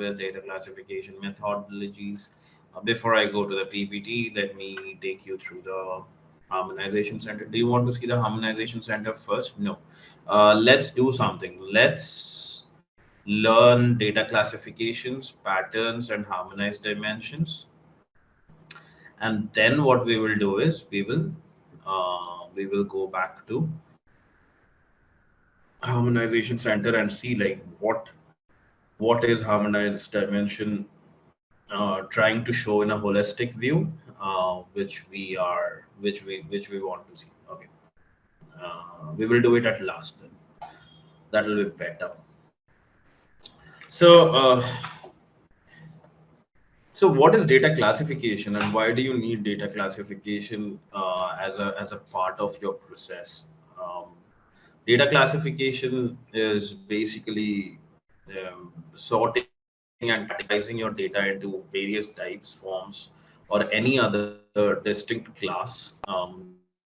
with data classification methodologies. Before I go to the PPT, let me take you through the harmonization center. Do you want to see the harmonization center first? No. Let's do something. Let's learn data classifications, patterns, and harmonized dimensions. And then what we will do is we will go back to harmonization center and see like what is harmonized dimension trying to show in a holistic view, which we want to see. Okay, we will do it at last then. That will be better. So, so what is data classification, and why do you need data classification as a part of your process? Um, Data classification is basically sorting and categorizing your data into various types, forms, or any other distinct class.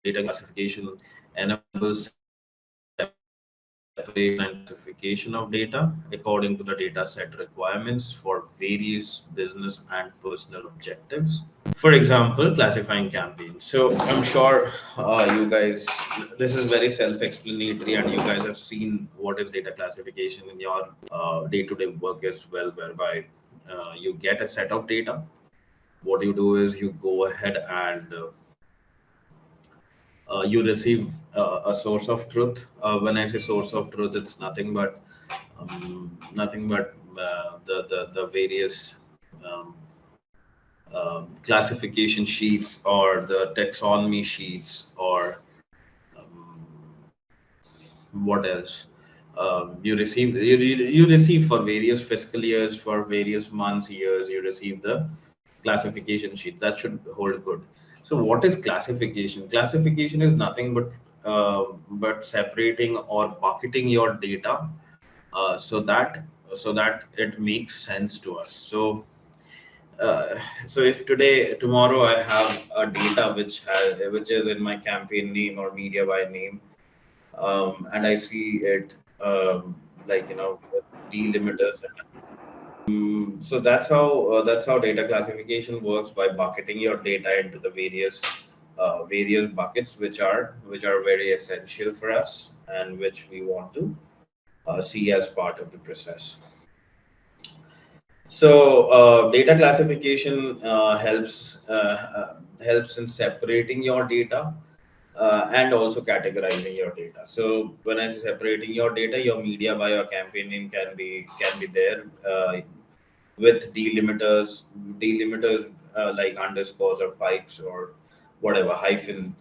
Data classification enables separation and classification of data according to the data set requirements for various business and personal objectives. For example, classifying campaigns. So I'm sure you guys, this is very self-explanatory, and you guys have seen what is data classification in your day-to-day work as well, whereby you get a set of data. What you do is you go ahead and you receive a source of truth. When I say source of truth, it's nothing but the various um, classification sheets or the taxonomy sheets or um, what else. You receive for various fiscal years, for various months, years. You receive the classification sheet that should hold good. So what is classification? Classification is nothing but separating or bucketing your data so that it makes sense to us. Uh, so if tomorrow I have a data which is in my campaign name or media by name, and I see it like with delimiters. So that's how data classification works, by bucketing your data into the various buckets which are very essential for us and which we want to see as part of the process. So data classification helps in separating your data and also categorizing your data. So when I say separating your data, your media by your campaign name can be there with delimiters like underscores or pipes or whatever hyphen.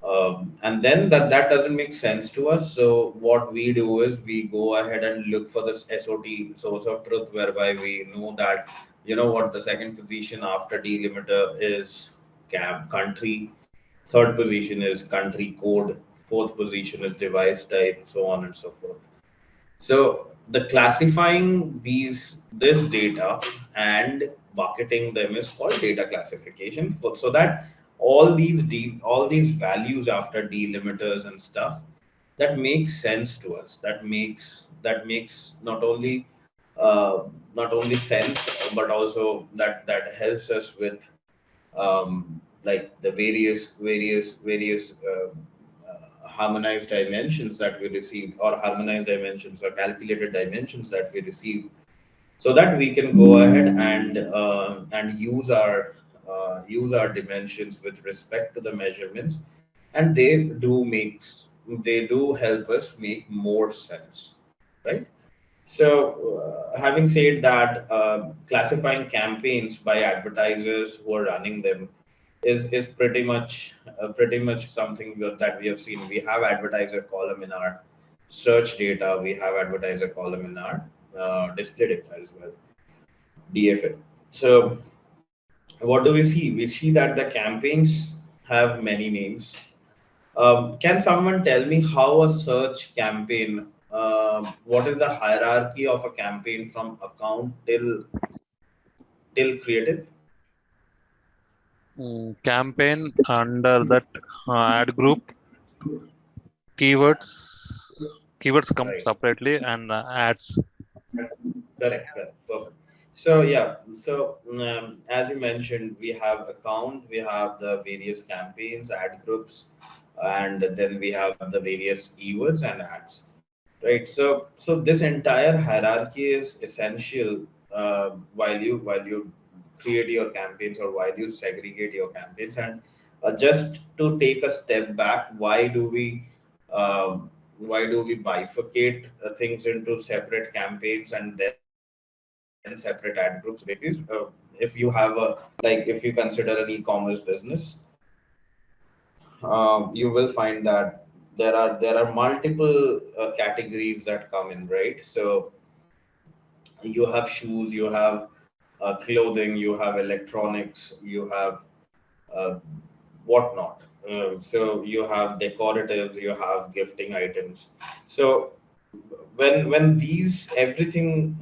And then that doesn't make sense to us. So what we do is we go ahead and look for this SOT, source of truth, whereby we know that what the second position after delimiter is country, third position is country code, fourth position is device type, so on and so forth. So the classifying this data and bucketing them is called data classification. So that all these values after delimiters and stuff, that makes sense to us. That makes not only sense, but also that helps us with like the various harmonized dimensions that we receive, or harmonized dimensions or calculated dimensions that we receive, so that we can go ahead and use our dimensions with respect to the measurements, and they do help us make more sense, right? So, having said that, classifying campaigns by advertisers who are running them is pretty much something that we have seen. We have advertiser column in our search data. We have advertiser column in our display data as well, DFA. So, what do we see? We see that the campaigns have many names. Can someone tell me how a search campaign? What is the hierarchy of a campaign from account till creative? Campaign under that ad group, keywords come Right. separately, and ads. Correct. Correct. Perfect. So yeah, so as you mentioned, we have account, we have the various campaigns, ad groups, and then we have the various keywords and ads, right? So this entire hierarchy is essential while you create your campaigns or while you segregate your campaigns. And just to take a step back, why do we bifurcate things into separate campaigns and then separate ad groups? Because if you have a, like if you consider an e-commerce business, you will find that there are multiple categories that come in, right? So you have shoes, you have clothing, you have electronics, you have uh, whatnot. So you have decoratives, you have gifting items. So when these everything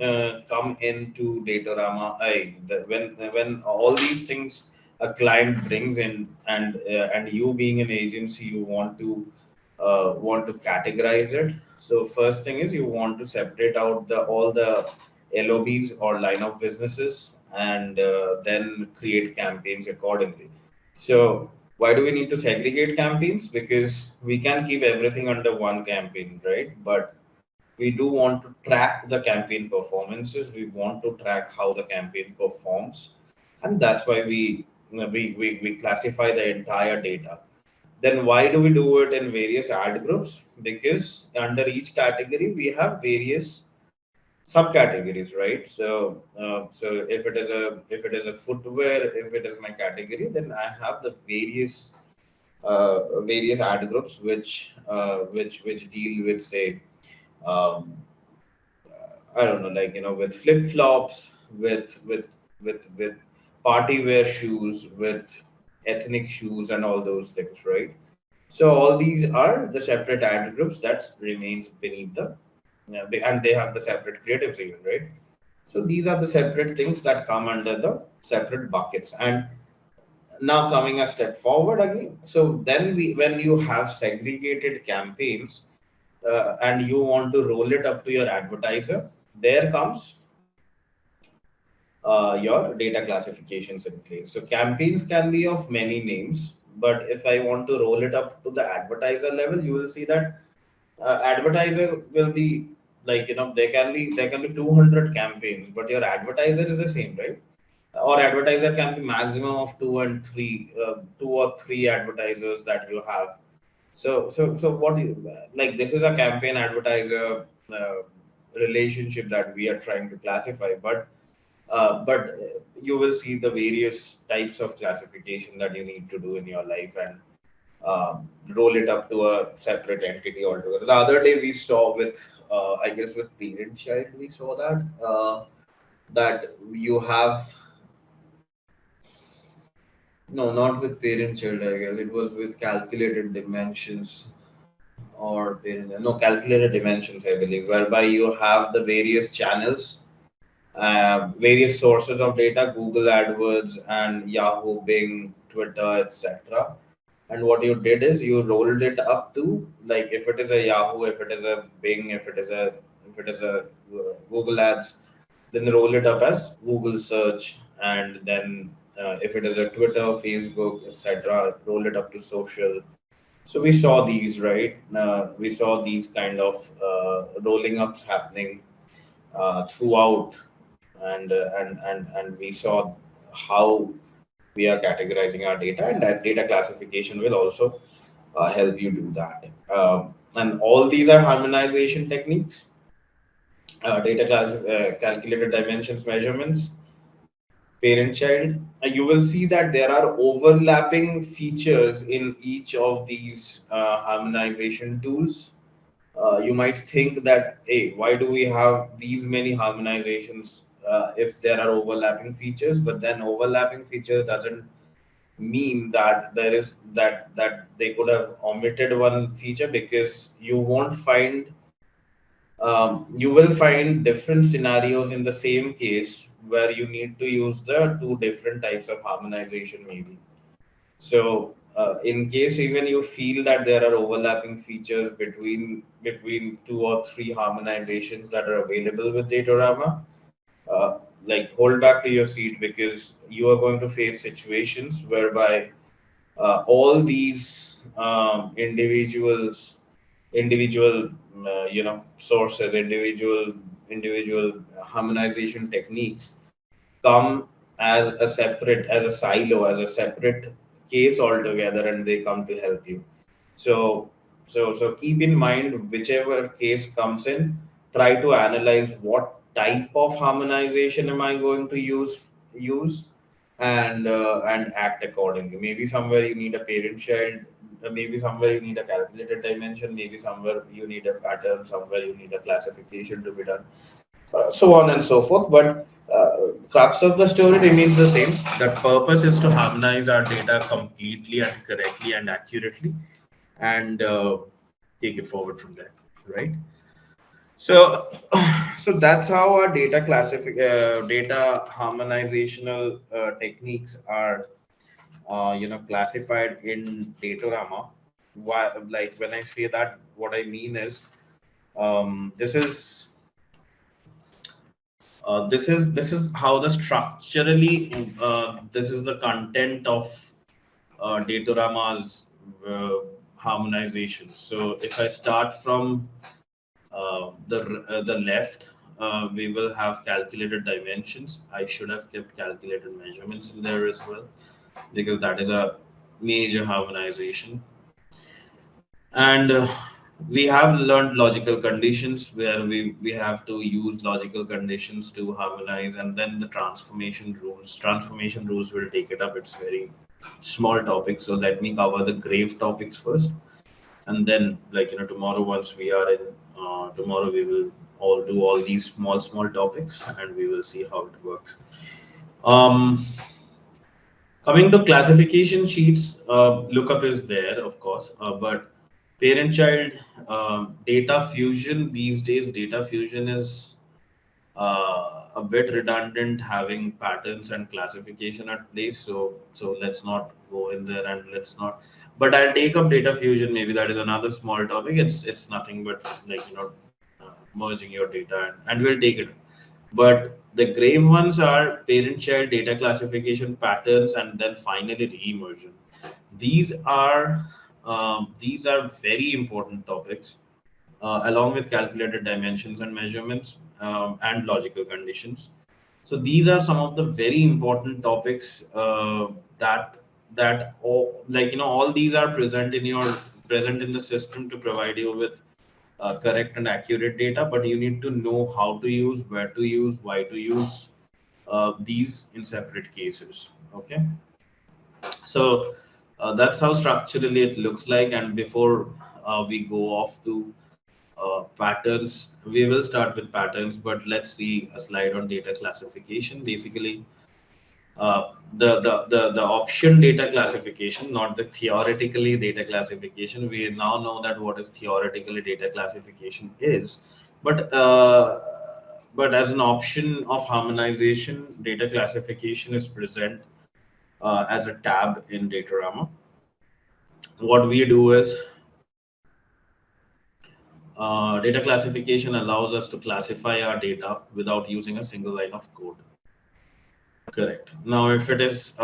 come into Datorama, when all these things a client brings in, and you being an agency, you want to categorize it. So first thing is you want to separate out the all the LOBs or line of businesses, and then create campaigns accordingly. So why do we need to segregate campaigns? Because we can keep everything under one campaign, right? But we do want to track the campaign performances. We want to track how the campaign performs, and that's why we classify the entire data. Then why do we do it in various ad groups? Because under each category we have various subcategories, right? So if it is a footwear, if it is my category, then I have the various ad groups which deal with, say, um, I don't know, like, with flip flops, with party wear shoes, with ethnic shoes, and all those things, right? So all these are the separate ad groups that remains beneath the, and they have the separate creatives even, right? So these are the separate things that come under the separate buckets. And now coming a step forward again, so then when you have segregated campaigns, and you want to roll it up to your advertiser, there comes your data classifications in place. So campaigns can be of many names, but if I want to roll it up to the advertiser level, you will see that advertiser will be, like, there can be 200 campaigns, but your advertiser is the same, right? Or advertiser can be maximum of two or three advertisers that you have. So what do you like? This is a campaign advertiser relationship that we are trying to classify, but you will see the various types of classification that you need to do in your life, and roll it up to a separate entity altogether. The other day we saw with, I guess with parent child, we saw that you have, no, not with parent child, I guess it was with calculated dimensions, or parent, no, calculated dimensions, I believe, whereby you have the various channels, various sources of data, Google AdWords and Yahoo, Bing, Twitter, etc. And what you did is you rolled it up to, like, if it is a Yahoo, if it is a Bing, if it is a Google Ads, then roll it up as Google search, and then if it is a Twitter, Facebook, etc., roll it up to social. So we saw these, right? We saw these kind of rolling ups happening throughout, and we saw how we are categorizing our data, and that data classification will also help you do that. And all these are harmonization techniques, calculated dimensions measurements, parent child. You will see that there are overlapping features in each of these harmonization tools. You might think that, hey, why do we have these many harmonizations if there are overlapping features? But then overlapping features doesn't mean that that they could have omitted one feature, because you will find different scenarios in the same case where you need to use the two different types of harmonization, maybe. So, in case even you feel that there are overlapping features between two or three harmonizations that are available with Datorama, like hold back to your seat, because you are going to face situations whereby all these individual sources, individual harmonization techniques come as a silo, as a separate case altogether, and they come to help you. So, so keep in mind, whichever case comes in, try to analyze what type of harmonization am I going to use, and act accordingly. Maybe somewhere you need a parent-child, maybe somewhere you need a calculated dimension, maybe somewhere you need a pattern, somewhere you need a classification to be done, so on and so forth. But crux of the story remains the same. The purpose is to harmonize our data completely and correctly and accurately, and take it forward from there, right? So, so that's how our data harmonizational techniques are, classified in Datorama. Why, like when I say that, what I mean is, this is this is how the structurally, this is the content of Datorama's uh, harmonization. So if I start from the left, we will have calculated dimensions. I should have kept calculated measurements in there as well, because that is a major harmonization. And we have learned logical conditions, where we have to use logical conditions to harmonize, and then the transformation rules will take it up. It's very small topic, so let me cover the grave topics first, and then, like, tomorrow, once we are in, tomorrow we will all do all these small topics, and we will see how it works. um Coming to classification sheets, lookup is there, of course, but parent-child, data fusion these days, data fusion is a bit redundant, having patterns and classification at place. So let's not go in there, and let's not. But I'll take up data fusion. Maybe that is another small topic. It's nothing but, like, merging your data, and we'll take it. But the grave ones are parent-child data classification patterns, and then finally re-immersion. These are very important topics, along with calculated dimensions and measurements, and logical conditions. So these are some of the very important topics, that all, like, all these are present in the system to provide you with correct and accurate data, but you need to know how to use, where to use, why to use these in separate cases. Okay, so that's how structurally it looks like. And before we go off to patterns, we will start with patterns, but let's see a slide on data classification. Basically, the option data classification, not the theoretically data classification. We now know that what is theoretically data classification is, but as an option of harmonization, data classification is present as a tab in Datorama. What we do is, data classification allows us to classify our data without using a single line of code. Correct. Now, if it is,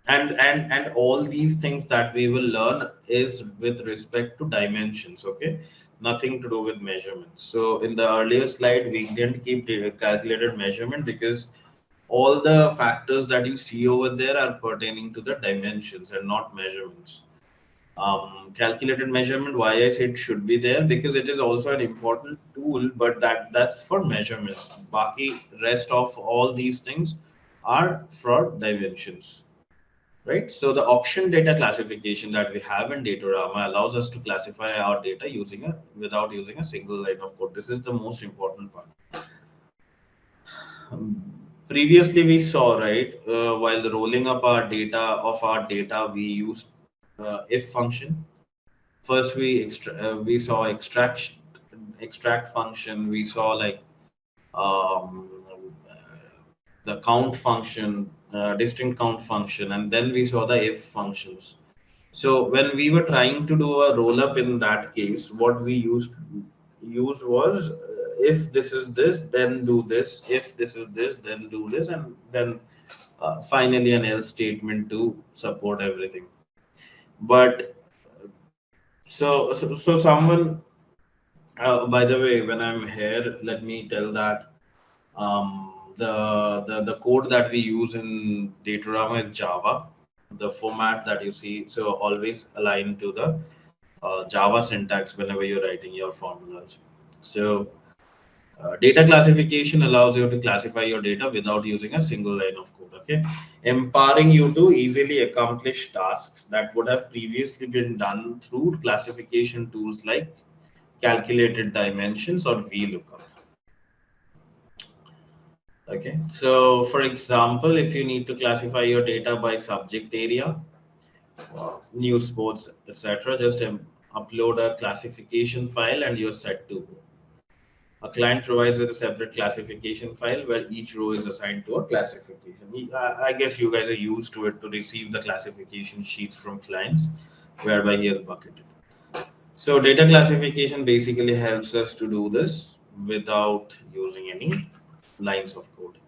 and all these things that we will learn is with respect to dimensions. Okay, nothing to do with measurements. So in the earlier slide, we didn't keep calculated measurement, because all the factors that you see over there are pertaining to the dimensions and not measurements. Calculated measurement, why I said should be there, because it is also an important tool, but that's for measurements. Baki rest of all these things are for dimensions, right? So the option data classification that we have in Datorama allows us to classify our data without using a single line of code. This is the most important part. Previously we saw, right, while rolling up our data, we used if function. First we saw extract function. We saw, like, um, the count function, distinct count function, and then we saw the if functions. So when we were trying to do a roll up in that case, what we used was if this is this, then do this. If this is this, then do this, and then finally an else statement to support everything. But so someone, by the way, when I'm here, let me tell that the code that we use in Datorama is Java. The format that you see, so always align to the Java syntax whenever you're writing your formulas. So data classification allows you to classify your data without using a single line of code. Okay, empowering you to easily accomplish tasks that would have previously been done through classification tools like calculated dimensions or VLOOKUP. Okay, so for example, if you need to classify your data by subject area, news, sports, etc., just upload a classification file and you're set to go. A client provides with a separate classification file where each row is assigned to a classification. I guess you guys are used to it to receive the classification sheets from clients, whereby he has bucketed. So data classification basically helps us to do this without using any lines of code.